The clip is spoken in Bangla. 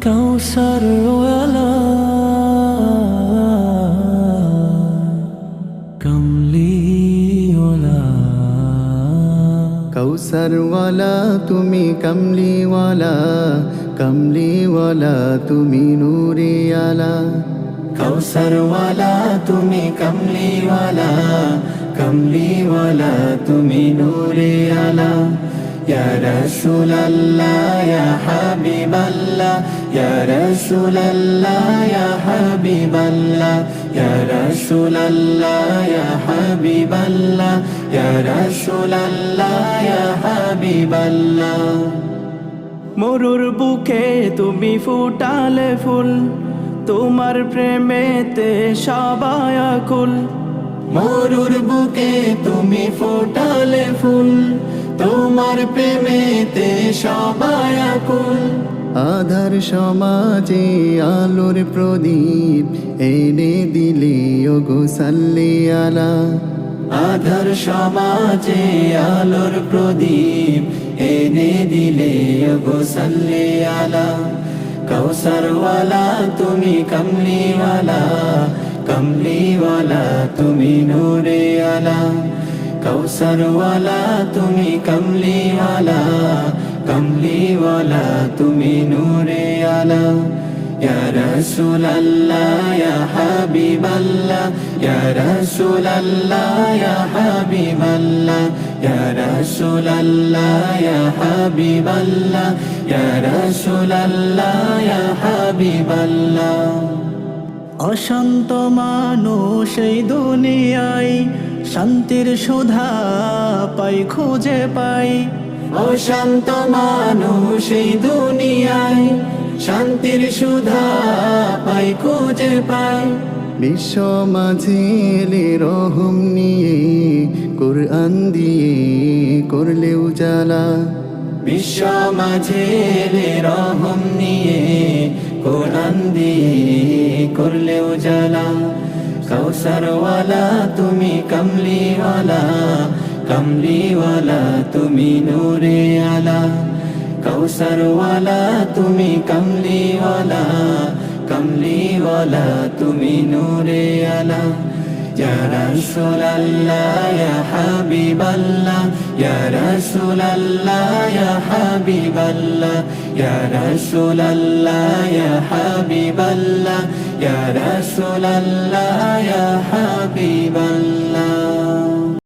কাউসার ওয়ালা কামলিওয়ালা, কৌসরওয়ালা তুমি কমলিওয়ালা, কমলিওয়ালা তুমি নূরে আলা। কাউসারওয়ালা তুমি কামলিওয়ালা, কামলিওয়ালা তুমি নূরে আলা। ইয়া রাসূলাল্লাহ ইয়া হাবিবাল্লাহ, ইয়া রাসূলাল্লাহ ইয়া হাবিবাল্লাহ, ইয়া রাসূলাল্লাহ ইয়া হাবিবাল্লাহ, ইয়া রাসূলাল্লাহ ইয়া হাবিবাল্লাহ। মরুর বুকে তুমি ফুটালে ফুল, তোমার প্রেমেতে সবাই আকুল। মরুর বুকে তুমি ফুটালে ফুল, তোমার প্রেমেতে সবাই আকুল। আধার সমাজে আলোর প্রদীপ এনে দিলে ওগো সাল্লি আলা। আধার সমাজে আলোর প্রদীপ এনে দিলে ওগো সাল্লি আলা। কাউসারওয়ালা তুমি কামলিওয়ালা, কামলিওয়ালা তুমি নূরে আলা। কাউসারওয়ালা তুমি কামলিওয়ালা, কামলিওয়ালা তুমি নূরে আলা। ইয়া রাসূলাল্লাহ ইয়া হাবিবাল্লাহ, ইয়া রাসূলাল্লাহ ইয়া হাবিবাল্লাহ, ইয়া রাসূলাল্লাহ ইয়া হাবিবাল্লাহ, ইয়া রাসূলাল্লাহ ইয়া হাবিবাল্লাহ। অশান্ত মানুষ এই দুনিয়ায় শান্তির সুধা পাই খুঁজে পাই। অশান্ত মানুষ এই দুনিয়ায় শান্তির সুধা পাই খুঁজে পাই। বিশ্ব মাঝে এলে রহম নিয়ে কুরআন দিয়ে করলে উজালা। বিশ্ব মাঝে এলে রহম নিয়ে কোরআন দিয়ে করলে উজালা। কাউসারওয়ালা তুমি কামলিওয়ালা, কামলিওয়ালা তুমি নূরে আলা। কাউসারওয়ালা তুমি কামলিওয়ালা, কামলিওয়ালা তুমি নূরে আলা। ইয়া রাসূলাল্লাহ ইয়া হাবিবাল্লাহ, ইয়া রাসূলাল্লাহ ইয়া হাবিবাল্লাহ, ইয়া রাসূলাল্লাহ ইয়া হাবিবাল্লাহ, ইয়া রাসূলাল্লাহ ইয়া